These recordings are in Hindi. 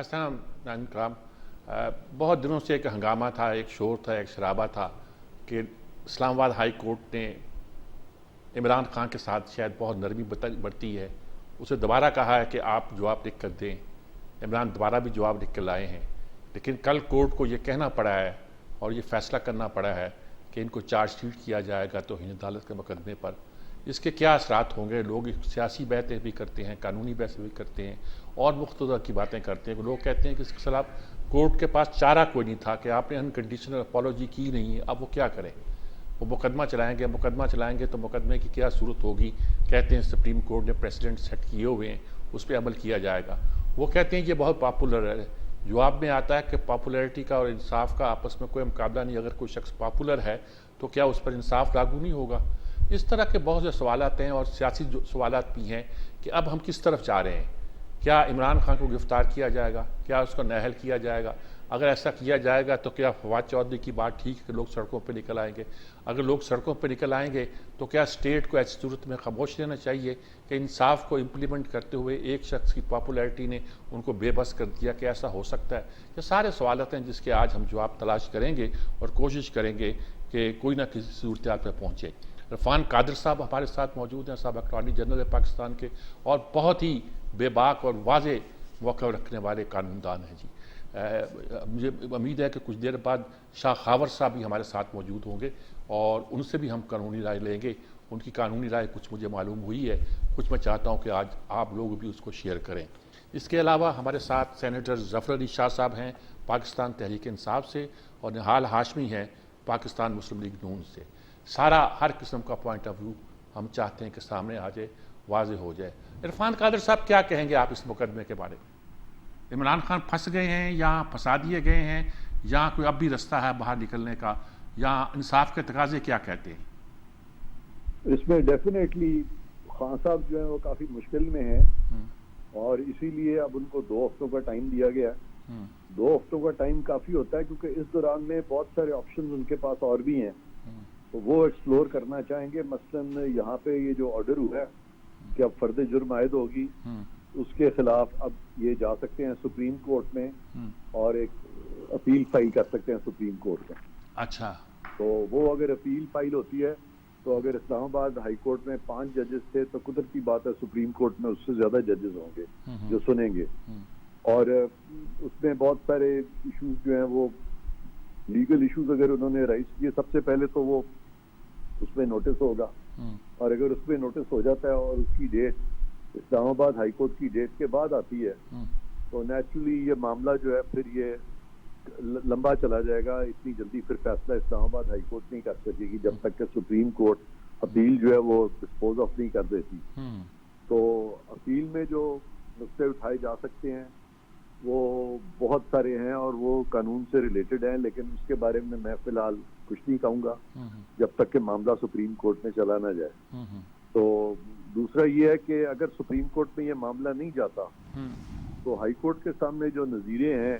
अस्सलाम नाज़रीन कराम। बहुत दिनों से एक हंगामा था, एक शोर था, एक शराबा था कि इस्लामाबाद हाई कोर्ट ने इमरान खान के साथ शायद बहुत नरमी बरती है। उसे दोबारा कहा है कि आप जवाब लिख कर दें। इमरान दोबारा भी जवाब लिख कर लाए हैं, लेकिन कल कोर्ट को ये कहना पड़ा है और ये फैसला करना पड़ा है कि इनको चार्जशीट किया जाएगा तौहीन अदालत के मुकदमे पर। इसके क्या असरात होंगे? लोग सियासी बहसें भी करते हैं, कानूनी बहसें भी करते हैं और मुख्तलिफ की बातें करते हैं। लोग कहते हैं कि इसके खिलाफ कोर्ट के पास चारा कोई नहीं था कि आपने अनकंडीशनल अपॉलॉजी की नहीं है, अब वो क्या करें? वो मुकदमा चलाएंगे तो मुकदमे की क्या सूरत होगी? कहते हैं सुप्रीम कोर्ट ने प्रेसिडेंट सेट किए हुए हैं, उस पर अमल किया जाएगा। वो कहते हैं ये बहुत पॉपुलर है। जवाब में आता है कि पॉपुलैरिटी का और इंसाफ का आपस में कोई मुकाबला नहीं। अगर कोई शख्स पॉपुलर है तो क्या उस पर इंसाफ लागू नहीं होगा? इस तरह के बहुत से सवालात हैं और सियासी सवालात भी हैं कि अब हम किस तरफ जा रहे हैं। क्या इमरान खान को गिरफ्तार किया जाएगा? क्या उसका नाअहल किया जाएगा? अगर ऐसा किया जाएगा तो क्या फवाद चौधरी की बात ठीक है कि लोग सड़कों पर निकल आएंगे? अगर लोग सड़कों पर निकल आएंगे तो क्या स्टेट को ऐसी सूरत में खामोश रहना चाहिए कि इंसाफ को इम्प्लीमेंट करते हुए एक शख्स की पॉपुलैरिटी ने उनको बेबस कर दिया? कि ऐसा हो सकता है? ये सारे सवालात हैं जिसके आज हम जवाब तलाश करेंगे और कोशिश करेंगे कि कोई ना किसी सूरत हाल पर पहुँचे। इरफान कादिर साहब हमारे साथ मौजूद हैं, साहब अटॉर्नी जनरल है पाकिस्तान के और बहुत ही बेबाक और वाज़े मौक़िफ़ रखने वाले कानूनदान हैं जी। मुझे उम्मीद है कि कुछ देर बाद शाह खावर साहब भी हमारे साथ मौजूद होंगे और उनसे भी हम कानूनी राय लेंगे। उनकी कानूनी राय कुछ मुझे मालूम हुई है, कुछ मैं चाहता हूँ कि आज आप लोग भी उसको शेयर करें। इसके अलावा हमारे साथ सेनेटर ज़फ़र अली शाह साहब हैं पाकिस्तान तहरीक इंसाफ से और निहाल हाशमी हैं पाकिस्तान मुस्लिम लीग नून से। सारा हर किस्म का पॉइंट ऑफ व्यू हम चाहते हैं कि सामने आ जाए, वाज़े हो जाए। इरफान कादिर साहब, क्या कहेंगे आप इस मुकदमे के बारे में? इमरान खान फंस गए हैं या फंसा दिए गए हैं या कोई अब भी रास्ता है बाहर निकलने का, या इंसाफ के तकाजे क्या कहते हैं? इसमें डेफिनेटली खान साहब जो है वो काफी मुश्किल में हैं और इसीलिए अब उनको 2 हफ्तों का टाइम दिया गया। 2 हफ्तों का टाइम काफी होता है क्योंकि इस दौरान में बहुत सारे ऑप्शंस उनके पास और भी हैं, तो वो एक्सप्लोर करना चाहेंगे। मसलन यहाँ पे ये जो ऑर्डर हुआ है कि अब फर्द जुर्म आयद होगी, उसके खिलाफ अब ये जा सकते हैं सुप्रीम कोर्ट में और एक अपील फाइल कर सकते हैं सुप्रीम कोर्ट में। अच्छा, तो वो अगर अपील फाइल होती है तो अगर इस्लामाबाद हाई कोर्ट में 5 जजेस थे तो कुदरती बात है सुप्रीम कोर्ट में उससे ज्यादा जजेस होंगे जो सुनेंगे। और उसमें बहुत सारे इश्यूज जो हैं वो लीगल इश्यूज अगर उन्होंने राइज किए, सबसे पहले तो वो उसमें नोटिस होगा और अगर उसमें नोटिस हो जाता है और उसकी डेट इस्लामाबाद हाई कोर्ट की डेट के बाद आती है तो नेचुरली ये मामला जो है फिर ये लंबा चला जाएगा। इतनी जल्दी फिर फैसला इस्लामाबाद हाई कोर्ट नहीं कर सकेगी जब तक कि सुप्रीम कोर्ट अपील जो है वो डिस्पोज ऑफ नहीं कर देती। तो अपील में जो नुक्ते उठाए जा सकते हैं वो बहुत सारे हैं और वो कानून से रिलेटेड हैं, लेकिन उसके बारे में मैं फिलहाल कुछ नहीं कहूँगा जब तक कि मामला सुप्रीम कोर्ट में चला ना जाए। तो दूसरा ये है कि अगर सुप्रीम कोर्ट में ये मामला नहीं जाता तो हाई कोर्ट के सामने जो नज़ीरे हैं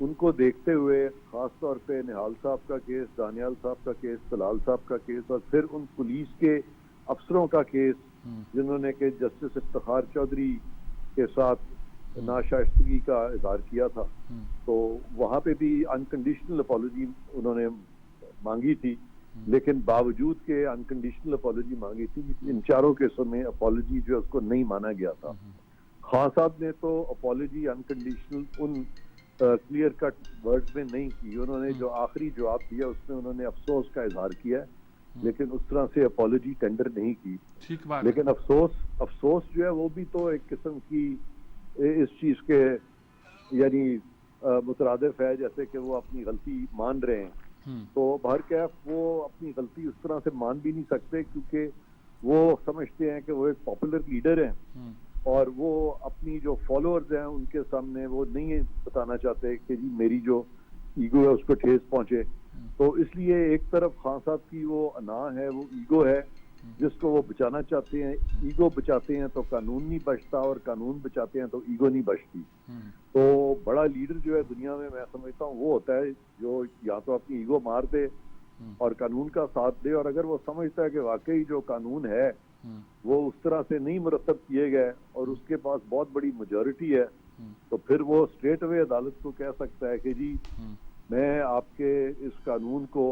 उनको देखते हुए खास तौर पे निहाल साहब का केस, दानियाल साहब का केस, सलाल साहब का केस और फिर उन पुलिस के अफसरों का केस जिन्होंने के जस्टिस इफ्तिखार चौधरी के साथ नाशाइस्तगी का इजहार किया था, तो वहाँ पे भी अनकंडीशनल अपॉलॉजी उन्होंने मांगी थी, लेकिन बावजूद के अनकंडीशनल अपॉलॉजी मांगी थी, इन चारों केसों में अपॉलॉजी जो है उसको नहीं माना गया था। खान साहब ने तो अपॉलॉजी अनकंडीशनल उन क्लियर कट वर्ड्स में नहीं की। उन्होंने जो आखिरी जवाब दिया उसमें उन्होंने अफसोस का इजहार किया है, लेकिन उस तरह से अपॉलॉजी टेंडर नहीं की। ठीक बात। लेकिन अफसोस जो है वो भी तो एक किस्म की इस चीज के यानी मुतरादिफ है, जैसे कि वो अपनी गलती मान रहे हैं। तो बहरकैफ वो अपनी गलती उस तरह से मान भी नहीं सकते क्योंकि वो समझते हैं कि वो एक पॉपुलर लीडर हैं और वो अपनी जो फॉलोअर्स हैं उनके सामने वो नहीं बताना चाहते कि जी मेरी जो ईगो है उसको ठेस पहुंचे। तो इसलिए एक तरफ खान साहब की वो अना है, वो ईगो है जिसको वो बचाना चाहते हैं। ईगो बचाते हैं तो कानून नहीं बचता और कानून बचाते हैं तो ईगो नहीं बचती। तो बड़ा लीडर जो है दुनिया में मैं समझता हूँ वो होता है जो या तो अपनी ईगो मार दे और कानून का साथ दे, और अगर वो समझता है कि वाकई जो कानून है वो उस तरह से नहीं मुरतब किए गए और उसके पास बहुत बड़ी मेजॉरिटी है तो फिर वो स्ट्रेट अवे अदालत को कह सकता है कि जी मैं आपके इस कानून को,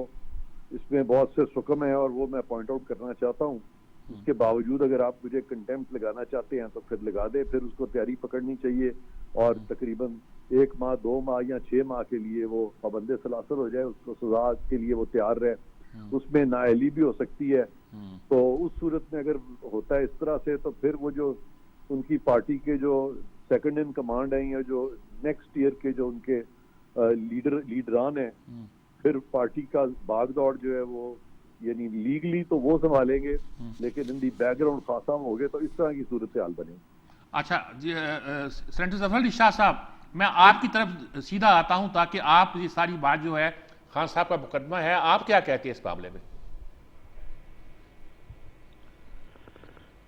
इसमें बहुत से सुकम है और वो मैं पॉइंट आउट करना चाहता हूँ, इसके बावजूद अगर आप मुझे कंटेम्प्ट लगाना चाहते हैं तो फिर लगा दे, फिर उसको तैयारी पकड़नी चाहिए और तकरीबन 1 माह 2 माह या 6 माह के लिए वो पाबंदे सलासल हो जाए, उसको सजा के लिए वो तैयार रहे, उसमें नाअहली भी हो सकती है। तो उस सूरत में अगर होता है इस तरह से, तो फिर वो जो उनकी पार्टी के जो सेकंड इन कमांड हैं या जो नेक्स्ट ईयर के जो उनके लीडरान हैं, फिर पार्टी का भाग दौड़ जो है वो यानी लीगली तो वो संभालेंगे, लेकिन इन दी बैकग्राउंड खासा हो गए तो इस तरह की सूरत हाल बने। अच्छा जी, सेनेटर जफर अली शाह साहब, मैं आपकी तरफ सीधा आता हूं ताकि आप ये सारी बात जो है, खान साहब का मुकदमा है, आप क्या कहते हैं इस मामले में?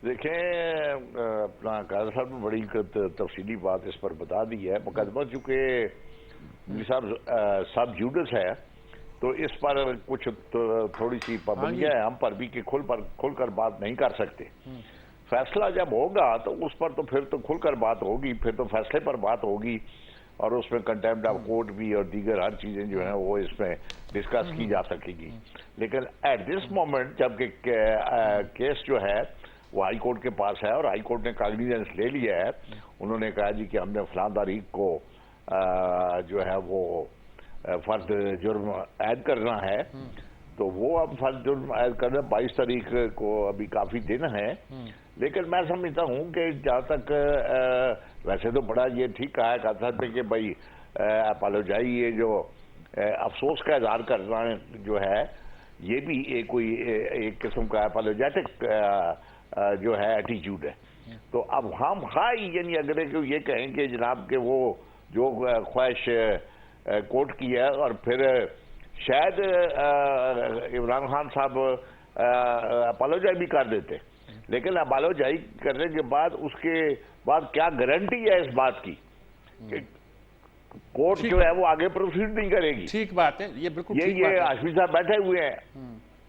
देखें, अपना कादर साहब ने बड़ी तफसीली बात इस पर बता दी है। मुकदमा चूंकि सब जुडिस है तो इस पर कुछ थोड़ी सी पाबंदियां है हम पर भी कि खुलकर बात नहीं कर सकते। फैसला जब होगा तो उस पर तो फिर तो खुलकर बात होगी, फिर तो फैसले पर बात होगी और उसमें कंटेम्प्ट ऑफ कोर्ट भी और दीगर हर चीजें जो है वो इसमें डिस्कस की जा सकेगी। लेकिन एट दिस मोमेंट जबकि केस जो है वो हाई कोर्ट के पास है और हाई कोर्ट ने कॉग्निजेंस ले लिया है, उन्होंने कहा जी कि हमने फलां तारीख को जो है वो फर्द जुर्म ऐड करना है, तो वो अब फर्द जुर्म ऐड करना 22 तारीख को अभी काफी दिन है। लेकिन मैं समझता हूँ कि जहाँ तक वैसे तो बड़ा ये ठीक कहा है कादर पे कि भाई अपोलोजाई, ये जो अफसोस का इजहार करना जो है ये भी एक किस्म का अपोलोजेटिक जो है एटीट्यूड है। तो अब हम यानी अगर ये कहें कि जनाब के वो जो ख्वाहिश कोर्ट की है और फिर शायद इमरान खान साहब अपोलोजाई भी कर देते, लेकिन अपोलोजाई करने के बाद उसके बाद क्या गारंटी है इस बात की कि कोर्ट जो है वो आगे प्रोसीड नहीं करेगी? ठीक बात है, ये बिल्कुल ठीक बात ये है। हाशमी साहब बैठे हुए हैं,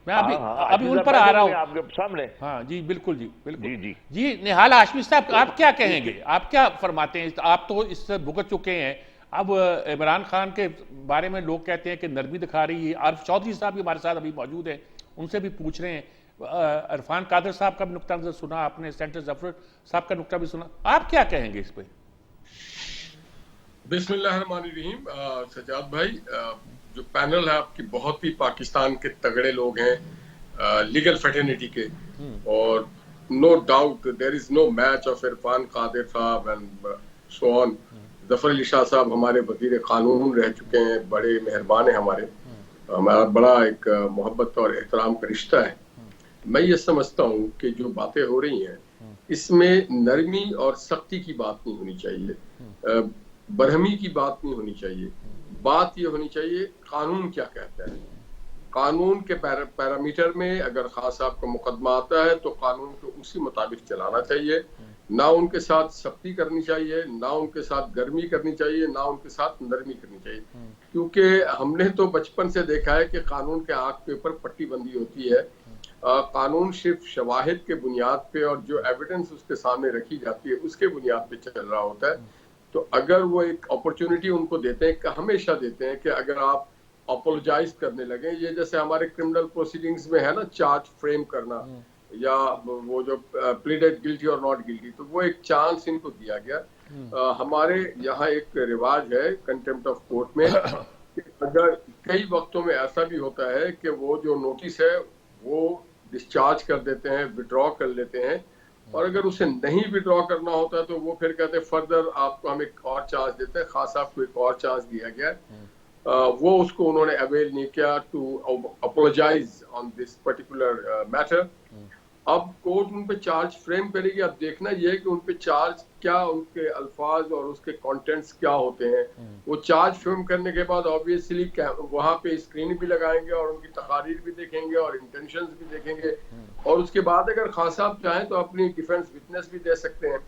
मैं अभी उन पर आ रहा हूँ आपके सामने। हाँ जी, बिल्कुल जी, बिल्कुल जी जी जी। निहाल हाशमी साहब, आप क्या कहेंगे, आप क्या फरमाते हैं? आप तो इससे भुगत चुके हैं। अब इमरान खान के बारे में लोग कहते हैं कि नरमी दिखा रही है। आरिफ चौधरी साहब भी हमारे साथ अभी मौजूद हैं, उनसे भी पूछ रहे हैं। इरफान कादर साहब का भी नुक्ता नजर सुना आपने, सेनेटर जफर साहब का नुक्ता भी सुना, आप क्या कहेंगे इस पर? बिस्मिल्लाहिर्रहमानिर्रहीम। सजाद भाई, जो पैनल है आपकी, बहुत ही पाकिस्तान के तगड़े लोग हैं, लीगल फ्रेटर्निटी के, और no doubt there is no match of Irfan Qadir sahab and so on. Zafar Ali Shah sahab हमारे वजीर कानून रह चुके हैं, बड़े मेहरबान है हमारे, हमारा बड़ा एक मोहब्बत और एहतराम का रिश्ता है। मैं ये समझता हूँ कि जो बातें हो रही हैं इसमें नरमी और सख्ती की बात नहीं होनी चाहिए, बरहमी की बात नहीं होनी चाहिए। बात ये होनी चाहिए कानून क्या कहता है। कानून के पैरामीटर में अगर खान साहब का मुकदमा आता है तो कानून को उसी मुताबिक चलाना चाहिए, ना उनके साथ सख्ती करनी चाहिए, ना उनके साथ गर्मी करनी चाहिए, ना उनके साथ नरमी करनी चाहिए। क्योंकि हमने तो बचपन से देखा है कि कानून के आंख के ऊपर पट्टी बंदी होती है। कानून सिर्फ शवाहिद के बुनियाद पे और जो एविडेंस उसके सामने रखी जाती है उसके बुनियाद पे चल रहा होता है। तो अगर वो एक अपॉर्चुनिटी उनको देते हैं, हमेशा देते हैं कि अगर आप अपोलोजाइज करने लगे, ये जैसे हमारे क्रिमिनल प्रोसीडिंग्स में है ना, चार्ज फ्रेम करना या वो जो प्लीडेड गिल्टी और नॉट गिल्टी, तो वो एक चांस इनको दिया गया। हमारे यहाँ एक रिवाज है कंटेम्प्ट ऑफ कोर्ट में कि अगर कई वक्तों में ऐसा भी होता है कि वो जो नोटिस है वो डिस्चार्ज कर देते हैं, विड्रॉ कर लेते हैं, और अगर उसे नहीं विड्रॉ करना होता तो वो फिर कहते हैं फर्दर आपको हम एक और चार्ज देते हैं। खास आपको एक और चार्ज दिया गया है, वो उसको उन्होंने अवेल नहीं किया to apologise on this particular matter. अब कोर्ट उन पे चार्ज फ्रेम करेगी। अब देखना यह है कि उन पे चार्ज क्या, उनके अल्फाज और उसके कंटेंट्स क्या होते हैं। वो चार्ज फ्रेम करने के बाद ऑब्वियसली वहां पे स्क्रीन भी लगाएंगे और उनकी तकारीर भी देखेंगे और इंटेंशंस भी देखेंगे, और उसके बाद अगर खान साहब चाहें तो अपनी डिफेंस विटनेस भी दे सकते हैं।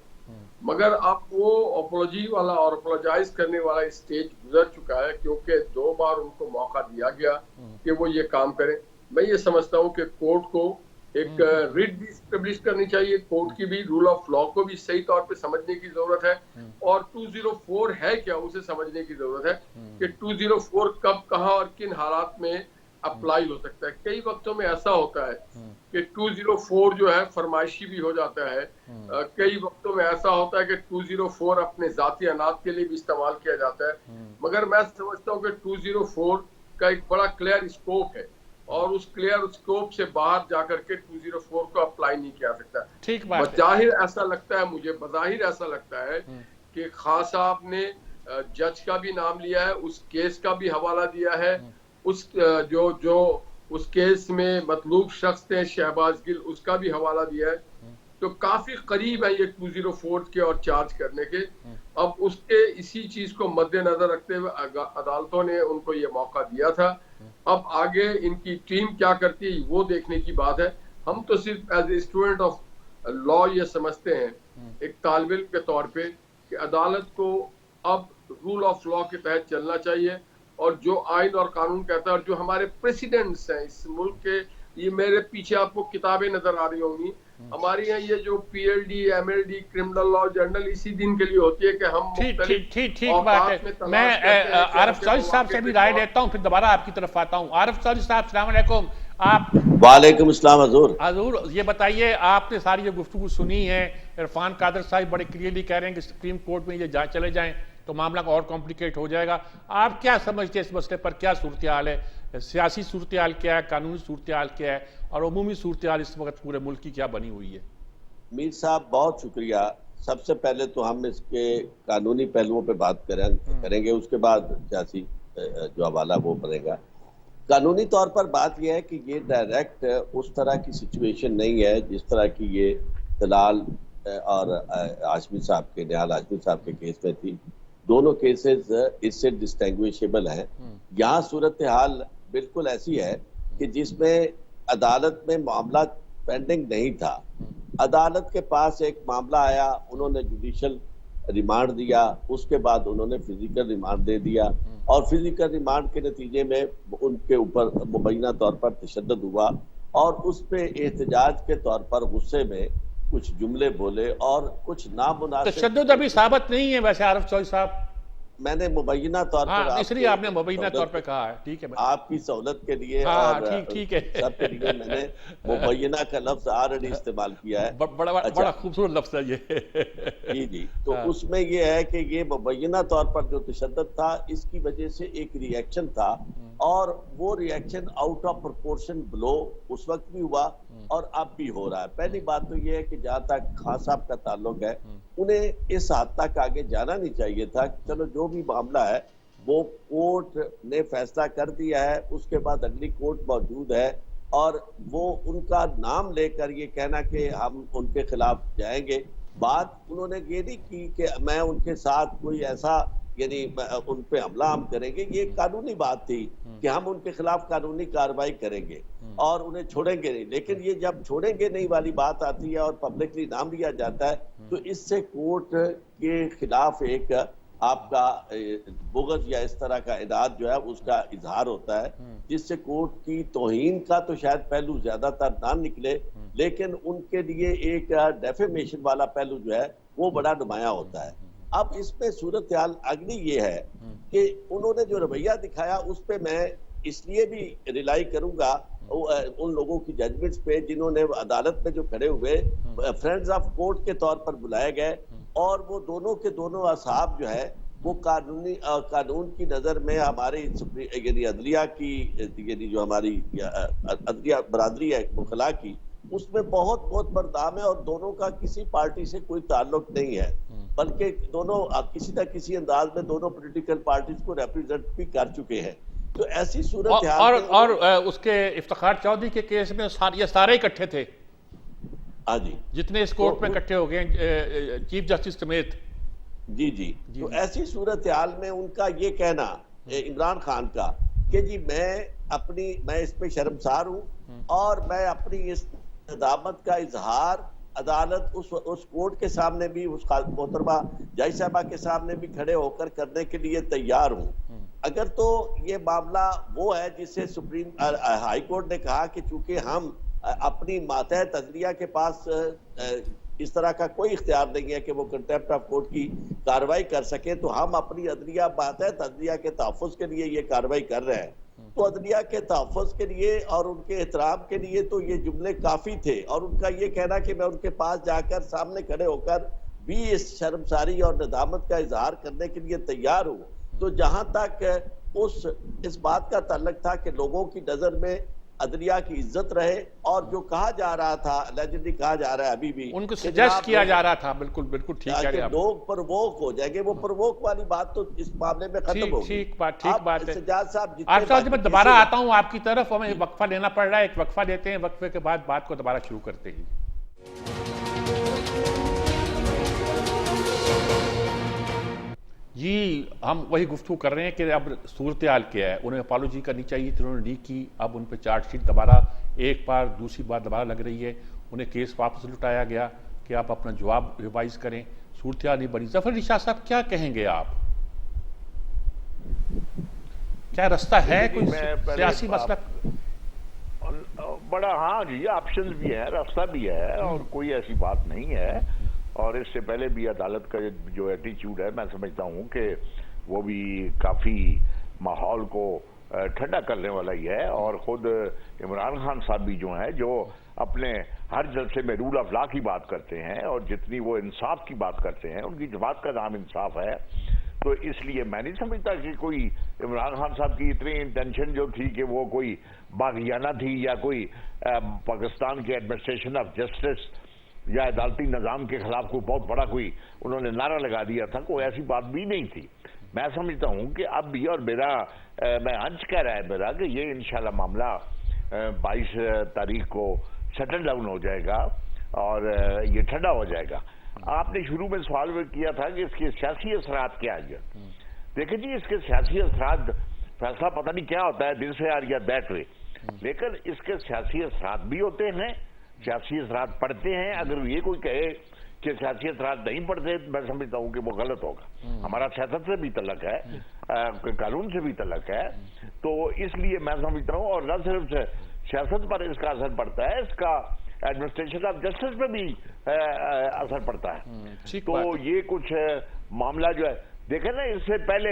मगर अब वो अपोलॉजी वाला और अपोलोजाइज करने वाला स्टेज गुजर चुका है, क्योंकि 2 बार उनको मौका दिया गया कि वो ये काम करें। मैं ये समझता हूँ कि कोर्ट को एक रिट भी स्टेब्लिश करनी चाहिए, कोर्ट की भी, रूल ऑफ लॉ को भी सही तौर पे समझने की जरूरत है, और 204 है क्या उसे समझने की जरूरत है कि 204 कब, कहां और किन हालात में अप्लाई हो सकता है। कई वक्तों में ऐसा होता है कि 204 जो है फरमाइशी भी हो जाता है, कई वक्तों में ऐसा होता है कि 204 अपने जाती अनाज के लिए भी इस्तेमाल किया जाता है, मगर मैं समझता हूँ कि 204 का एक बड़ा क्लियर स्कोप है और उस क्लियर स्कोप से बाहर जाकर के 204 को अप्लाई नहीं किया सकता। ठीक बात है। बज़ाहिर ऐसा लगता है, मुझे बज़ाहिर ऐसा लगता है कि खान साहब ने जज का भी नाम लिया है, उस केस का भी हवाला दिया है, उस जो उस केस में मतलूब शख्स थे शहबाज गिल, उसका भी हवाला दिया है। तो काफी करीब है ये 204 के और चार्ज करने के। अब उसके इसी चीज को मद्देनजर रखते हुए अदालतों ने उनको ये मौका दिया था। अब आगे इनकी टीम क्या करती है वो देखने की बात है। हम तो सिर्फ as a student of law ये समझते हैं, एक तालिब इल्म के तौर पे, कि अदालत को अब रूल ऑफ लॉ के तहत चलना चाहिए और जो आइन और कानून कहता है और जो हमारे प्रेसिडेंट्स हैं इस मुल्क के, ये मेरे पीछे आपको किताबें नजर आ रही होंगी, हमारी यहाँ ये जो PhD MLD criminal law journal इसी दिन के लिए होती है कि हम ठीक बात है। मैं आरिफ चौधरी साहब से भी राय लेता हूँ, फिर दोबारा आपकी तरफ आता हूँ। आरिफ चौधरी साहब अस्सलाम वालेकुम। आप वालेकुम अस्सलाम हजूर। ये बताइए, आपने सारी ये गुफ्तगू सुनी है, इरफान कादर साहब बड़े क्लियरली कह रहे हैं कि सुप्रीम कोर्ट में ये चले जाएं तो मामला और कॉम्प्लिकेट हो जाएगा। आप क्या समझते हैं इस मसले पर, क्या सूरत हाल है, सियासी सूरत हाल क्या है, कानूनी सूरत हाल क्या है, और अमूमी सूरत हाल इस वक्त पूरे मुल्क की क्या बनी हुई है? मीर साहब बहुत शुक्रिया। सबसे पहले तो हम इसके कानूनी पहलुओं पे बात करेंगे, उसके बाद सियासी जो हवाला वो बनेगा। कानूनी तौर पर बात यह है कि ये डायरेक्ट उस तरह की सिचुएशन नहीं है जिस तरह की ये दलाल और हाशमी साहब के, निहाल हाशमी साहब के केस में थी। दोनों केसेस इससे डिस्टिंग्विशेबल हैं। यहाँ सूरत हाल बिल्कुल ऐसी है कि जिसमें अदालत में मामला पेंडिंग नहीं था। अदालत के पास एक मामला आया, उन्होंने जुडिशियल रिमांड दिया, उसके बाद उन्होंने फिजिकल रिमांड दे दिया और फिजिकल रिमांड के नतीजे में उनके ऊपर मुबैना तौर पर तशद्दुद हुआ और उस पे एहतजाज के तौर पर गुस्से में कुछ जुमले बोले और कुछ नामुनासिब। तशद्दुद अभी साबित नहीं है वैसे आरिफ चौधरी साहब, मैंने मुबैना तौर पर, इसलिए आपने मुबैना तौर पर कहा है, ठीक है, आपकी सहूलत के लिए और ठीक है सबके लिए मैंने मुबैना का लफ्ज ऑलरेडी इस्तेमाल किया है। बड़ा खूबसूरत लफ्ज है ये। जी। तो उसमें ये है कि ये मुबैना तौर पर जो तशद्दुद था, इसकी वजह से एक रिएक्शन था और वो reaction out of proportion blow उस वक्त भी हुआ और अब भी हो रहा है। पहली बात तो ये है कि जहां तक खान साहब का ताल्लुक है, उन्हें इस हद तक आगे जाना नहीं चाहिए था। चलो जो भी मामला है वो कोर्ट ने फैसला कर दिया है, उसके बाद अगली कोर्ट मौजूद है और वो उनका नाम लेकर ये कहना कि हम उनके खिलाफ जाएंगे, बात उन्होंने ये नहीं की कि मैं उनके साथ कोई ऐसा यानी उन पे हमला हम करेंगे। ये कानूनी बात थी कि हम उनके खिलाफ कानूनी कार्रवाई करेंगे और उन्हें छोड़ेंगे नहीं। लेकिन ये जब छोड़ेंगे नहीं वाली बात आती है और पब्लिकली नाम लिया जाता है, तो इससे कोर्ट के खिलाफ एक आपका बुग़्ज़ या इस तरह का इनाद जो है उसका इजहार होता है, जिससे कोर्ट की तौहीन का तो शायद पहलू ज्यादातर ना निकले, लेकिन उनके लिए एक डेफेमेशन वाला पहलू जो है वो बड़ा नुमाया होता है। अब इसमें सूरत हाल अगली ये है कि उन्होंने जो रवैया दिखाया उस पे मैं इसलिए भी रिलाई करूंगा उन लोगों की जजमेंट्स पे जिन्होंने अदालत में जो खड़े हुए फ्रेंड्स ऑफ कोर्ट के तौर पर बुलाए गए और वो दोनों के दोनों असहाब जो है वो कानून की नजर में हमारी यानी अदलिया की यानी जो हमारी अदलिया बरादरी है मुखला की, उसमें बहुत बहुत बरदाम है और दोनों का किसी पार्टी से कोई ताल्लुक नहीं है, बल्कि दोनों किसी न किसी अंदाज में दोनों पॉलिटिकल पार्टीज को रिप्रेजेंट भी कर चुके हैं। तो ऐसी सूरत और उसके इफ्तिखार चौधरी के केस में ये सारे इकट्ठे थे। हाँ जी, जितने इस कोर्ट में इकट्ठे हो गए चीफ जस्टिस समेत। जी। तो ऐसी सूरत हाल में उनका ये कहना इमरान खान का कि जी मैं इस पे शर्मसार हूँ और मैं अपनी इस नदामत का इजहार अदालत उस कोर्ट के सामने भी, उस मोहतरमा जज साहबा के सामने भी खड़े होकर करने के लिए तैयार हूँ। अगर तो ये मामला वो है जिसे सुप्रीम हाई कोर्ट ने कहा कि चूंकि हम अपनी मातहत अदलिया के पास इस तरह का कोई इख्तियार नहीं है कि वो कंटेम्प्ट ऑफ कोर्ट की कार्रवाई कर सके, तो हम अपनी अदलिया मातहत अदलिया के तहफ़्फ़ुज़ के लिए ये कार्रवाई कर रहे हैं। तो अदलिया के तहफ़्फ़ुज़ के लिए और उनके एहतराम के लिए तो ये जुमले काफ़ी थे, और उनका ये कहना कि मैं उनके पास जाकर सामने खड़े होकर भी इस शर्मसारी और नदामत का इजहार करने के लिए तैयार हूँ। तो जहां तक इस बात का ताल्लुक था कि लोगों की नजर में अदलिया की इज्जत रहे, और जो कहा जा रहा था, allegedly कहा जा रहा है अभी भी, उनको सजेस्ट किया जा रहा था, बिल्कुल बिल्कुल ठीक है, लोग प्रवोक हो जाएंगे, वो प्रवोक वाली बात तो इस मामले में खत्म होगी। ठीक बात है। सज्जाद साहब, जब मैं दोबारा आता हूं आपकी तरफ, हमें वक्फा लेना पड़ रहा है, एक वक्फा लेते हैं, वक्फे के बाद बात को दोबारा शुरू करते हैं। जी, हम वही गुफ्तगू कर रहे हैं कि अब सूरत हाल क्या है। उन्हें अपॉलॉजी करनी चाहिए थी, उन्होंने नहीं की। अब उन पर चार्जशीट दोबारा एक बार दूसरी बार दोबारा लग रही है। उन्हें केस वापस लुटाया गया कि आप अपना जवाब रिवाइज करें। सूरत हाल नहीं बनी। जफर अली शाह साहब, क्या कहेंगे आप? क्या रास्ता है कोई सियासी मसला? बड़ा, हाँ जी, ऑप्शन भी है, रास्ता भी है, और कोई ऐसी बात नहीं है। और इससे पहले भी अदालत का जो एटीट्यूड है, मैं समझता हूँ कि वो भी काफ़ी माहौल को ठंडा करने वाला ही है। और ख़ुद इमरान खान साहब भी जो हैं, जो अपने हर जलसे में रूल ऑफ लॉ की बात करते हैं, और जितनी वो इंसाफ की बात करते हैं, उनकी जमात का नाम इंसाफ है। तो इसलिए मैं नहीं समझता कि कोई इमरान खान साहब की इतनी इंटेंशन जो थी कि वो कोई बागियाना थी, या कोई पाकिस्तान के एडमिनिस्ट्रेशन ऑफ जस्टिस या अदालती निज़ाम के खिलाफ कोई बहुत बड़ा कोई उन्होंने नारा लगा दिया था। कोई ऐसी बात भी नहीं थी। मैं समझता हूँ कि अब भी, और मेरा मैं अंश कह रहा है मेरा, कि ये इंशाल्लाह मामला 22 तारीख को सेटल डाउन हो जाएगा और ये ठंडा हो जाएगा। आपने शुरू में सवाल किया था कि इसके सियासी असरात क्या है। देखिए जी, इसके सियासी असरात, फैसला पता नहीं क्या होता है, दिल से यार या दैट वे, लेकिन इसके सियासी असरात भी होते हैं, सियासी असरात पढ़ते हैं। अगर ये कोई कहे कि सियासी असरात नहीं पढ़ते, मैं समझता हूँ कि वो गलत होगा। हमारा सियासत से भी तल्लक है, कानून से भी तल्लक है। तो इसलिए मैं समझता हूँ, और न सिर्फ सियासत पर इसका असर पड़ता है, इसका एडमिनिस्ट्रेशन ऑफ जस्टिस पे भी असर पड़ता है। तो ये कुछ मामला जो है, देखे ना, इससे पहले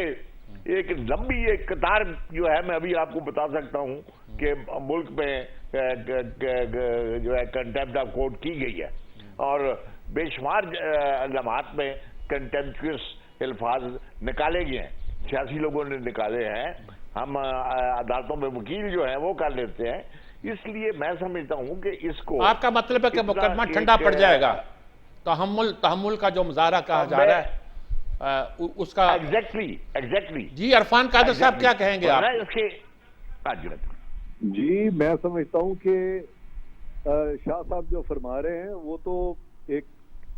एक लंबी एक कतार जो है, मैं अभी आपको बता सकता हूँ कि मुल्क में जो है कंटेम्प्ट ऑफ कोर्ट की गई है, और बेशुमार लम्हात में कंटेम्प्चुअस अल्फाज निकाले गए हैं, सियासी लोगों ने निकाले हैं। हम अदालतों में वकील जो है वो कर लेते हैं। इसलिए मैं समझता हूँ कि इसको, आपका मतलब है कि मुकदमा ठंडा पड़ जाएगा, तहम्मुल का जो मुजाहरा कहा जा रहा है उसका। एग्जैक्टली जी, अरफान कादर साहब क्या कहेंगे आप इसके? जी, मैं समझता हूँ कि शाह साहब जो फरमा रहे हैं वो तो एक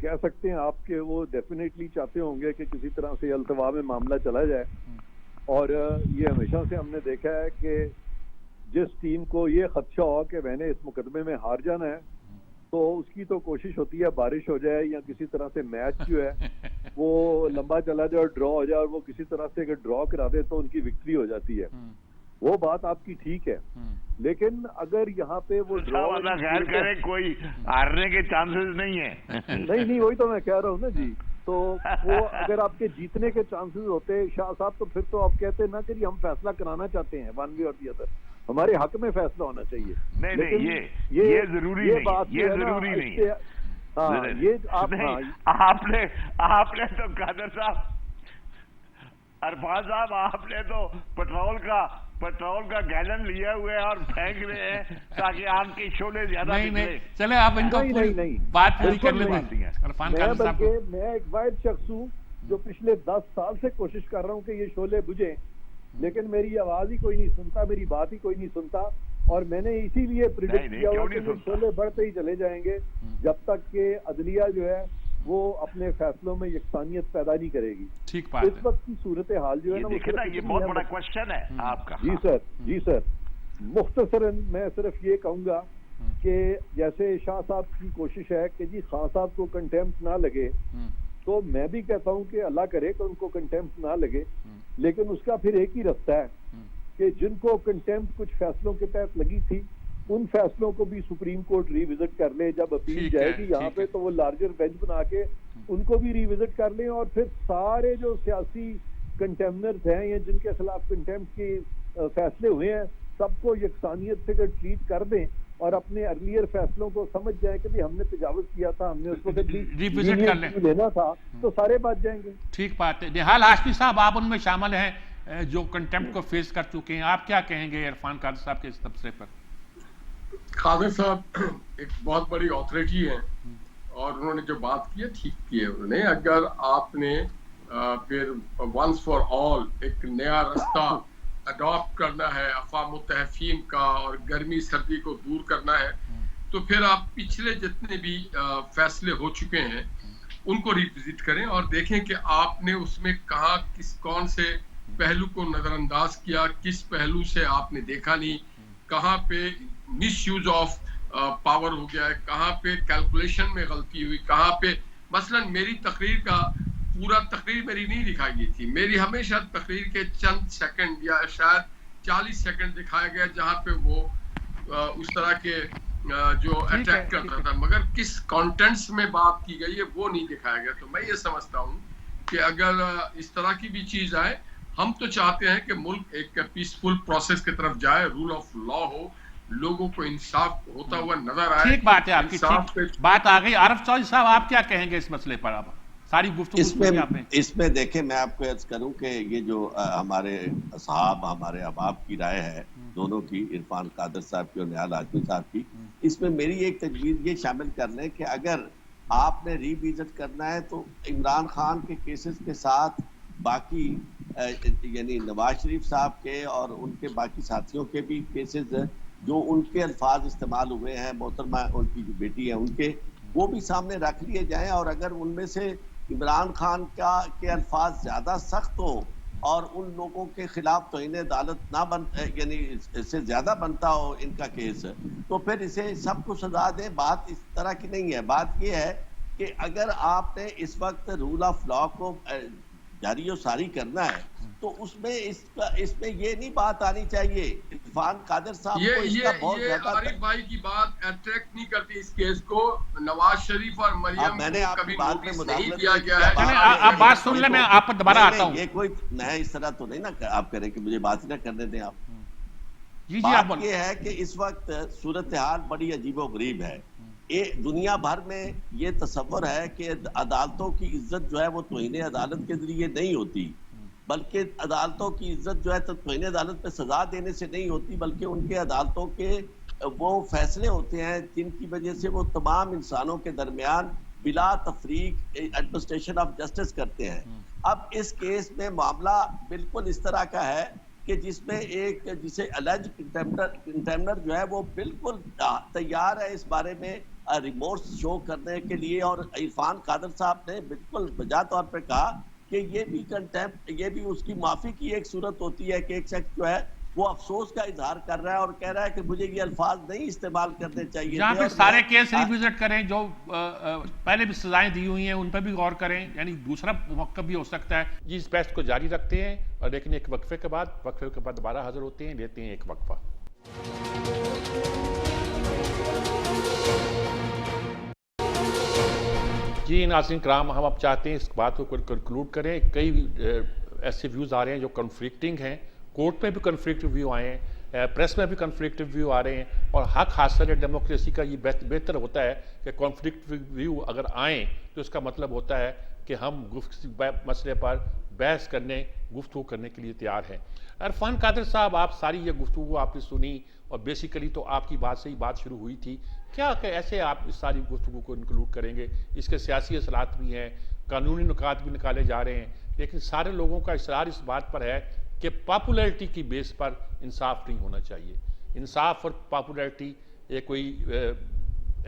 कह सकते हैं आपके, वो डेफिनेटली चाहते होंगे कि किसी तरह से अल्तवा में मामला चला जाए। और ये हमेशा से हमने देखा है कि जिस टीम को ये खदशा हो कि मैंने इस मुकदमे में हार जाना है, तो उसकी तो कोशिश होती है बारिश हो जाए या किसी तरह से मैच जो है वो लंबा चला जाए और ड्रॉ हो जाए, और वो किसी तरह से अगर ड्रॉ करा दे तो उनकी विक्ट्री हो जाती है। वो बात आपकी ठीक है, लेकिन अगर यहाँ पे वो ड्रॉ करें, कोई हारने के चांसेस नहीं है। नहीं, वही तो मैं कह रहा हूँ ना जी। तो वो अगर आपके जीतने के चांसेस होते शाह साहब, तो फिर तो आप कहते ना कि हम फैसला कराना चाहते हैं, वन वे और दी अदर, हमारे हक में फैसला होना चाहिए। नहीं, ये जरूरी नहीं, बात ये जरूरी नहीं है। हाँ, ये आपने तो कादर साहब, अरफान साहब, आपने तो पेट्रोल का गैलन लिया हुआ है और फेंक रहे हैं ताकि आम के शोले ज्यादा नहीं, चले आप इनको बात पूरी कर लेते हैं। अरफान कादर साहब, मैं एक वाइड शख्स हूँ जो पिछले 10 साल से कोशिश कर रहा हूँ कि ये शोले बुझे, लेकिन मेरी आवाज ही कोई नहीं सुनता, मेरी बात ही कोई नहीं सुनता। और मैंने इसीलिए प्रिडिक्ट किया हुआ कि शोले बढ़ते ही चले जाएंगे जब तक कि अदलिया जो है वो अपने फैसलों में यकसानियत पैदा नहीं करेगी। ठीक बात। इस वक्त की सूरत हाल जो है ना, ये बहुत बड़ा क्वेश्चन है आपका। जी सर, मुख्तसरन मैं सिर्फ ये कहूंगा कि जैसे शाह साहब की कोशिश है कि जी खान साहब को कंटेम्प्ट ना लगे, तो मैं भी कहता हूं कि अल्लाह करे कि उनको कंटेम्प्ट ना लगे, लेकिन उसका फिर एक ही रास्ता है कि जिनको कंटेम्प्ट कुछ फैसलों के तहत लगी थी उन फैसलों को भी सुप्रीम कोर्ट रिविजिट कर ले। जब अपील ठीक है, जाएगी यहाँ ठीक पे है। तो वो लार्जर बेंच बना के उनको भी रिविजिट कर लें, और फिर सारे जो सियासी कंटेम्नर्स हैं या जिनके खिलाफ कंटेम्प्ट के फैसले हुए हैं सबको यकसानियत से ट्रीट कर दें और अपने अर्लियर फैसलों को समझ जाए कि भाई हमने तजावुज किया था, हमने उस वक्त भी रिविजिट कर लें। लेना था, तो सारे बच जाएंगे। ठीक बात है। निहाल हाशमी साहब, आप उनमें शामिल हैं जो कंटेम्प्ट को फेस कर चुके हैं, आप क्या कहेंगे इरफान कादर साहब के इस तबसरे पर? कादर साहब एक बहुत बड़ी ऑथोरिटी है और उन्होंने जो बात की है ठीक की है उन्होंने। अगर आपने फिर वंस फॉर ऑल एक नया रास्ता अडॉप्ट करना है अक़वाम मुत्तहफ़ीन का और गर्मी सर्दी को दूर करना है, तो फिर आप पिछले जितने भी फैसले हो चुके हैं उनको रिविजिट करें और देखें कि आपने उसमें कहाँ कौन से पहलू को नज़रअंदाज किया, किस पहलू से आपने देखा नहीं, कहाँ पे मिसयूज ऑफ पावर हो गया है, कहाँ पे कैलकुलेशन में गलती हुई, कहाँ पे मसलन मेरी तकरीर का पूरा तकरीर मेरी नहीं दिखाई गई थी। मेरी हमेशा तकरीर के चंद सेकंड या शायद 40 सेकंड दिखाया गया जहाँ पे वो उस तरह के जो अटैक करता था, मगर किस कॉन्टेंट्स में बात की गई है वो नहीं दिखाया गया। तो मैं ये समझता हूँ कि अगर इस तरह की भी चीज आए, हम तो चाहते हैं कि मुल्क एक पीसफुल प्रोसेस की तरफ जाए, रूल ऑफ लॉ हो, लोगों को इंसाफ होता हुआ नजर आए। ठीक बात है आपकी, ठीक बात आ गई। आरिफ चौधरी साहब, आप क्या कहेंगे इस मसले पर? आप सारी गुफ्तगू इसमें देखें, मैं आपको अर्ज करूं कि ये जो हमारे साहब, हमारे अहबाब की राय है दोनों की, इरफान कादर साहब की और निहाल हाशमी साहब की, इसमें मेरी एक तजवीज़ ये शामिल कर लें कि अगर आपने रिविजिट करना है तो इमरान खान के केसेस के साथ बाकी यानी नवाज शरीफ साहब के और उनके बाकी साथियों के भी केसेस जो उनके अल्फाज इस्तेमाल हुए हैं, मोहतरमा उनकी जो बेटी है उनके, वो भी सामने रख लिए जाएं। और अगर उनमें से इमरान खान के अल्फाज ज्यादा सख्त हो और उन लोगों के खिलाफ तौहीन अदालत ना बन यानी इससे ज्यादा बनता हो इनका केस, तो फिर इसे सबको सजा दे। बात इस तरह की नहीं है। बात यह है कि अगर आपने इस वक्त रूल ऑफ लॉ को जारी और सारी करना है तो उसमें इसमें ये नहीं बात आनी चाहिए इरफान कादर साहब को इसका बहुत ज्यादा। आरिफ भाई की बात अट्रैक्ट नहीं करती इस केस को। नवाज शरीफ और मरियम मैंने को कभी बात में नोटिस मुदाखलत नहीं दिया गया है। आप बात सुन ले, मैं आप पर दोबारा आता हूँ। ये कोई मैं इस तरह तो नहीं ना आप करें कि मुझे बात ना करने दें आप। जी बात ये है कि इस वक्त सूरत हाल बड़ी अजीबोगरीब है। ये दुनिया भर में ये तस्वर है कि अदालतों की इज्जत जो है वो तौहीन अदालत के जरिए नहीं होती, बल्कि अदालतों की इज्जत जो है तो तौहीन अदालत पे सजा देने से नहीं होती, बल्कि उनके अदालतों के वो फैसले होते हैं जिनकी वजह से वो तमाम इंसानों के दरमियान बिला तफरीक एडमिनिस्ट्रेशन ऑफ जस्टिस करते हैं। अब इस केस में मामला बिल्कुल इस तरह का है कि जिसमें एक जिसे अलेज कंटेम्नर जो है वो बिल्कुल तैयार है इस बारे में रिमोर्स शो करने के लिए, और इरफान कादर साहब ने बिल्कुल वजह तौर पर कहा कि ये भी कंटेम्प्ट, ये भी उसकी माफी की एक सूरत होती है कि एक शख्स जो है वो अफसोस का इजहार कर रहा है और कह रहा है कि मुझे ये अल्फाज नहीं इस्तेमाल करने चाहिए। जहाँ पे सारे केस रिविजिट करें, जो पहले भी सजाएं दी हुई हैं उन पर भी गौर करें, यानी दूसरा मौका भी हो सकता है। जी, इस बहस को जारी रखते हैं और लेकिन एक वक्फे के बाद दोबारा हाजिर होते हैं, लेते हैं एक वक्फा। जी नाज़रीन कराम, हम अब चाहते हैं इस बात को कंक्लूड करें। कई ऐसे व्यूज़ आ रहे हैं जो कन्फ्लिक्टिंग हैं, कोर्ट में भी कन्फ्लिक्टिव व्यू आए हैं, प्रेस में भी कन्फ्लिक्टिव व्यू आ रहे हैं, और हक हासिल डेमोक्रेसी का ये बेहतर होता है कि कन्फ्लिक्टिव व्यू अगर आएँ तो इसका मतलब होता है कि हम मसले पर बहस करने, गुफ्तगू करने के लिए तैयार हैं। इरफान कादर साहब, आप सारी ये गुफ्तगू आपने सुनी और बेसिकली तो आपकी बात से ही बात शुरू हुई थी। क्या ऐसे आप इस सारी गुफ्तगू को इंक्लूड करेंगे? इसके सियासी असरात भी हैं, कानूनी नुकात भी निकाले जा रहे हैं, लेकिन सारे लोगों का इसरार इस बात पर है कि पॉपुलैरिटी की बेस पर इंसाफ नहीं होना चाहिए। इंसाफ और पॉपुलैरिटी ये कोई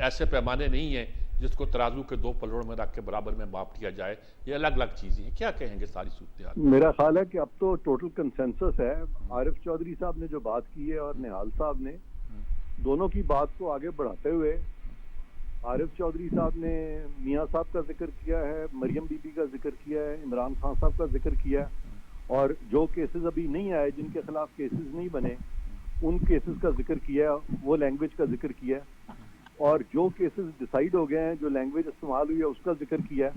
ऐसे पैमाने नहीं है जिसको तराजू के दो पलड़ों में रख के बराबर में माप लिया जाए। ये अलग अलग चीजें हैं। क्या कहेंगे सारी सूरत? मेरा ख्याल है कि अब तो टोटल कंसेंसस है। आरिफ चौधरी साहब ने जो बात की है और निहाल साहब ने, दोनों की बात को आगे बढ़ाते हुए आरिफ चौधरी साहब ने मियाँ साहब का जिक्र किया है, मरियम बीबी का जिक्र किया है, इमरान खान साहब का जिक्र किया है, और जो केसेस अभी नहीं आए, जिनके खिलाफ केसेस नहीं बने, उन केसेस का जिक्र किया है, वो लैंग्वेज का जिक्र किया है, और जो केसेस डिसाइड हो गए हैं, जो लैंग्वेज इस्तेमाल हुई है उसका जिक्र किया है,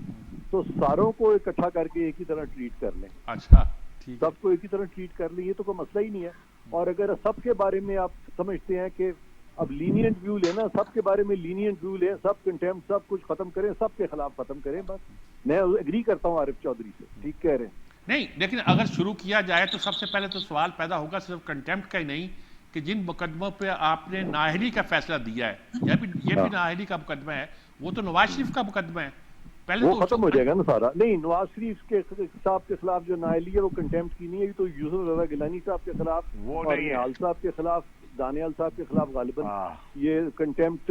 तो सारों को इकट्ठा करके एक ही तरह ट्रीट कर लें। अच्छा, ठीक है। सबको एक ही तरह ट्रीट कर लें, ये तो कोई मसला ही नहीं है। और अगर सबके बारे में आप समझते हैं कि अब लीनियंट व्यू लेना, सबके बारे में लीनियंट व्यू लें, सब कंटेम्प्ट सब कुछ खत्म करें, सबके खिलाफ खत्म करें, बस मैं एग्री करता हूँ आरिफ चौधरी से, ठीक कह रहे हैं। नहीं, लेकिन अगर शुरू किया जाए तो सबसे पहले तो सवाल पैदा होगा सिर्फ कंटेम्प्ट का ही नहीं, कि जिन मुकदमों पे आपने नाअहली का फैसला दिया है, ये भी नाअहली का मुकदमा है, वो तो नवाज शरीफ का मुकदमा है, पहले वो तो खत्म हो जाएगा ना सारा। नहीं, नवाज शरीफ के साहब के खिलाफ जो नाअहली है वो कंटेम्प्ट की नहीं है, ये तो यूसुफ रजा गिलानी साहब के खिलाफ और निहाल साहब के खिलाफ, दानियाल साहब के खिलाफ गालिबन ये कंटेम्प्ट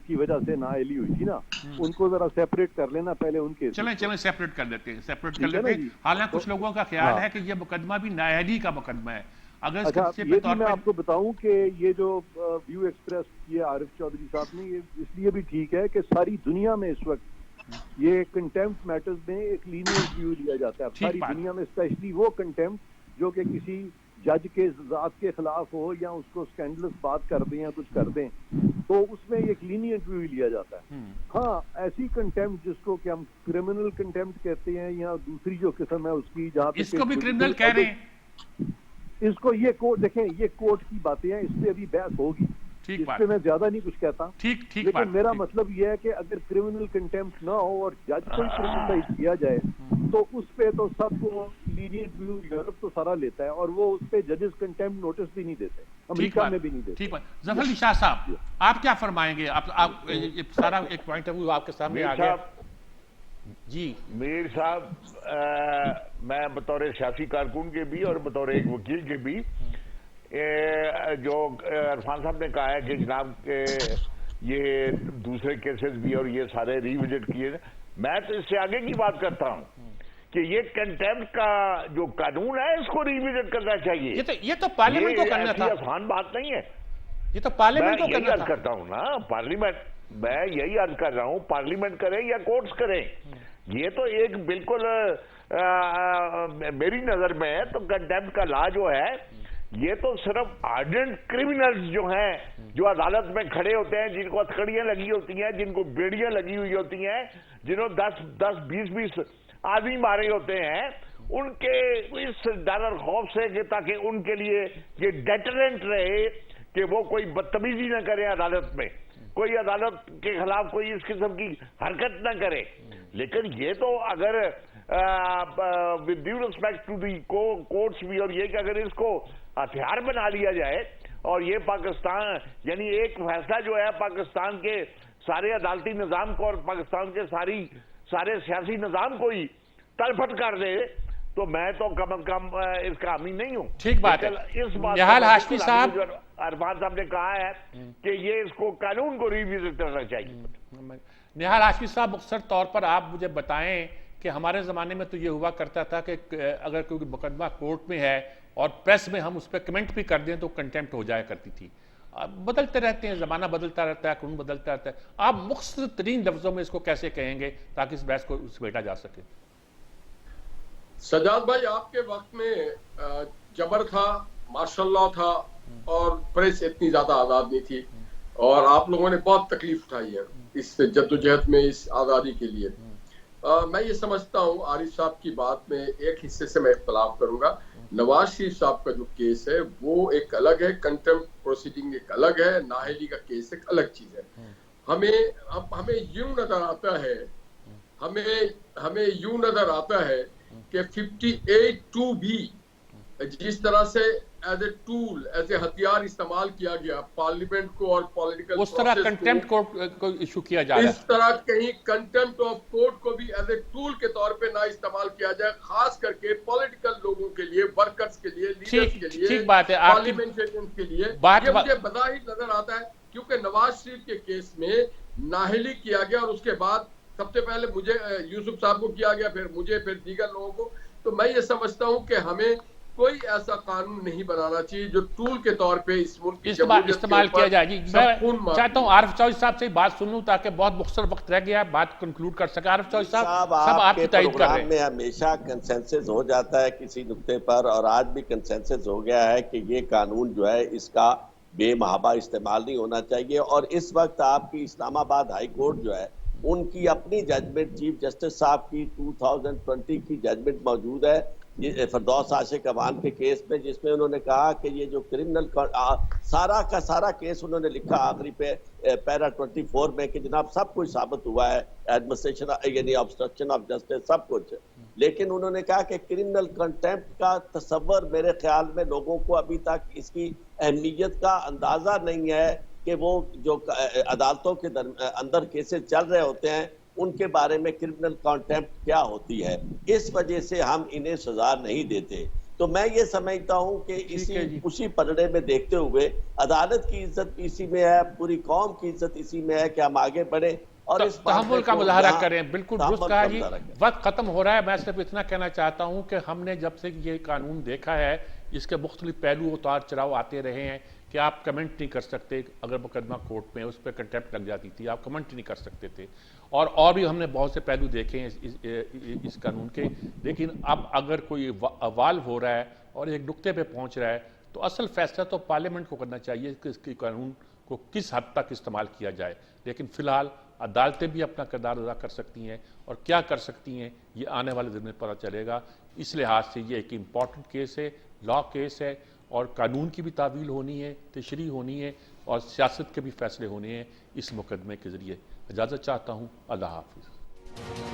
की वजह से नाअहली हुई थी ना, उनको जरा सेपरेट कर लेना पहले उनके। चलें सेपरेट कर लेते हैं, हालांकि कुछ लोगों का ख्याल है कि ये मुकदमा भी नाअहली का मुकदमा है। अगर अच्छा, ये भी मैं आपको बताऊं कि ये जो व्यू एक्सप्रेस किया आरिफ चौधरी साहब ने, ये इसलिए भी ठीक है कि सारी दुनिया में इस वक्त ये कंटेम्प्ट मैटर्स में एक लीनियंट व्यू लिया जाता है सारी दुनिया में, स्पेशली वो कंटेम्प्ट जो कि किसी जज के जात के खिलाफ हो या उसको स्कैंडलस बात कर दें या कुछ कर दें, तो उसमें एक लीनियंट व्यू लिया जाता है। हाँ, ऐसी कंटेम्प्ट जिसको कि हम क्रिमिनल कंटेम्प्ट कहते हैं या दूसरी जो किस्म है उसकी, जहाँ पे इसको भी क्रिमिनल कह रहे हैं, इसको ये कोर्ट देखें, ये कोर्ट की बातें हैं, इस पे अभी बहस होगी, इस पे मैं ज्यादा नहीं कुछ कहता। ठीक लेकिन मेरा मतलब ये है कि अगर क्रिमिनल कंटेम्प्ट ना हो और जज को ही क्रिमिनलाइज किया जाए तो उस पे तो सबको लीनियंट व्यू यूरोप तो सारा लेता है, और वो उस पे जजेस कंटेम्प्ट नोटिस भी नहीं देते, अमेरिका में भी नहीं देते। ठीक है, जफर अली शाह साहब आप क्या फरमाएंगे? आप ये सारा एक पॉइंट है वो आपके सामने आ गया जी। मीर साहब, मैं बतौर सियासी कारकुन के भी और बतौर एक वकील के भी, जो इरफान साहब ने कहा है कि जनाब के ये दूसरे केसेस भी और ये सारे रिविजिट किए, मैं तो इससे आगे की बात करता हूं कि ये कंटेम्प्ट का जो कानून है इसको रिविजिट करना चाहिए। ये तो पार्लियामेंट को करना था, आसान बात नहीं है। ये तो पार्लियामेंट को करना था। करता हूं ना, पार्लियामेंट, मैं यही अर्ज कर रहा हूं, पार्लियामेंट करें या कोर्ट्स करें, ये तो एक बिल्कुल मेरी नजर में है तो कंटेम्प्ट का लॉ जो है ये तो सिर्फ आर्डेंट क्रिमिनल्स जो हैं, जो अदालत में खड़े होते हैं, जिनको हथकड़ियां लगी होती हैं, जिनको बेड़ियां लगी हुई होती हैं, जिन्होंने 10-20 आदमी मारे होते हैं, उनके इस डर और खौफ से कि ताकि उनके लिए ये डेटरेंट रहे कि वो कोई बदतमीजी न करे अदालत में, कोई अदालत के खिलाफ कोई इस किस्म की हरकत न करे। लेकिन ये तो अगर with due respect to the courts भी, और ये कि अगर इसको हथियार बना लिया जाए और ये पाकिस्तान, यानी एक फैसला जो है पाकिस्तान के सारे अदालती निजाम को और पाकिस्तान के सारे सियासी निजाम को ही तलफट कर दे, तो मैं तो कम अज कम इसका हामी नहीं हूं। ठीक बात है। इस बात निहाल हाशमी साहब, अरफान साहब ने कहा है कि ये इसको कानून को रिविजिट करना चाहिए। निहाल हाशमी साहब, मुख्तसर तौर पर आप मुझे बताएं कि हमारे ज़माने में तो ये हुआ करता था कि अगर कोई मुकदमा कोर्ट में है और प्रेस में हम उस पर कमेंट भी कर दें तो कंटेम्प्ट हो जाया करती थी। बदलते रहते हैं, ज़माना बदलता रहता है, कानून बदलता रहता है। आप मुख्तसर तरीन लफ्ज़ों में इसको कैसे कहेंगे ताकि इस बहस को समेटा जा सके? सजाद भाई, आपके वक्त में जबर था, मार्शल लॉ था और प्रेस इतनी ज्यादा आज़ाद नहीं थी, और आप लोगों ने बहुत तकलीफ उठाई है इस जद्दोजहद में, इस आज़ादी के लिए। मैं ये समझता हूँ आरिफ साहब की बात में एक हिस्से से मैं इख्तलाफ करूंगा। नवाज शरीफ साहब का जो केस है वो एक अलग है, कंटेम्प्ट प्रोसीडिंग एक अलग है, नाअहली का केस एक अलग चीज है। हमें यूं नजर आता है, हमें यूं नजर आता है कि 58(2)B जिस तरह से as a tool, as a हथियार इस्तेमाल किया गया पार्लियामेंट को और पॉलिटिकल, उस तरह कंटेम्प्ट को इशू किया जा रहा है, इस तरह कहीं कंटेम्प्ट ऑफ कोर्ट को भी एज ए टूल के तौर पे ना इस्तेमाल किया जाए, खास करके पॉलिटिकल लोगों के लिए, वर्कर्स के लिए, लीडर्स के लिए, ठीक बात है, पार्लियामेंरियंस के लिए। ये मुझे बज़ाहिर नजर आता है क्योंकि नवाज शरीफ के केस में नाअहली किया गया और उसके बाद सबसे पहले मुझे यूसुफ साहब को किया गया, फिर मुझे, फिर दीगर लोगों को। तो मैं ये समझता हूँ कि हमें कोई ऐसा कानून नहीं बनाना चाहिए जो टूल के तौर पे इस मुल्क की इस्तेमाल किया जाएगी। मैं चाहता हूँ आरिफ चौधरी साहब से बात सुन लूं ताकि बहुत मुख्तसर वक्त रह गया, बात कंक्लूड कर सके। आरिफ चौधरी साहब, सब आपकी तारीफ कर रहे हैं। में हमेशा कंसेंसस हो जाता है किसी नुक्ते पर, और आज भी कंसेंसस हो गया है कि ये कानून जो है इसका बेमहाबा इस्तेमाल नहीं होना चाहिए। और इस वक्त आपकी इस्लामाबाद हाई कोर्ट जो है उनकी अपनी जजमेंट, चीफ जस्टिस साहब की 2020 की जजमेंट मौजूद है ये फिरदौस आशिक अवान के केस में, जिसमें उन्होंने कहा कि ये जो क्रिमिनल सारा का सारा केस उन्होंने लिखा आखिरी पे पैरा 24 में कि जनाब सब कुछ साबित हुआ है, एडमिनिस्ट्रेशन यानी ऑब्स्ट्रक्शन ऑफ जस्टिस सब कुछ। लेकिन उन्होंने कहा कि क्रिमिनल कंटेम्प्ट का तस्वर मेरे ख्याल में लोगों को अभी तक इसकी अहमियत का अंदाजा नहीं है कि वो जो अदालतों के अंदर केसेस चल रहे होते हैं उनके बारे में क्रिमिनल कंटेम्प्ट क्या होती है, इस वजह से हम इन्हें सजा नहीं देते। तो मैं ये समझता हूं कि उसी पलड़े में देखते हुए अदालत की इज्जत इसी में है, पूरी कौम की इज्जत इसी में है कि हम आगे बढ़े और इस तहम्मुल का मुजाहरा करें। बिल्कुल दुरुस्त कहा जी। वक्त खत्म हो रहा है। मैं सिर्फ इतना कहना चाहता हूं कि हमने जब से ये कानून देखा है इसके मुख्तलिफ पहलू उतार चढ़ाव आते रहे हैं कि आप कमेंट नहीं कर सकते। अगर मुकदमा कोर्ट में उस पर कंटेम्प्ट लग जाती थी, आप कमेंट नहीं कर सकते थे। और भी हमने बहुत से पहलू देखे हैं इस कानून के। लेकिन अब अगर कोई अवाल्व हो रहा है और एक नुक्ते पे पहुंच रहा है तो असल फैसला तो पार्लियामेंट को करना चाहिए कि इसके कानून को किस हद तक इस्तेमाल किया जाए। लेकिन फिलहाल अदालतें भी अपना किरदार अदा कर सकती हैं, और क्या कर सकती हैं ये आने वाले दिन में पता चलेगा। इस लिहाज से ये एक इम्पॉर्टेंट केस है, लॉ केस है, और कानून की भी तावील होनी है, तशरीह होनी है, और सियासत के भी फैसले होने हैं इस मुकदमे के ज़रिए। इजाज़त चाहता हूँ। अल्लाह हाफिज़।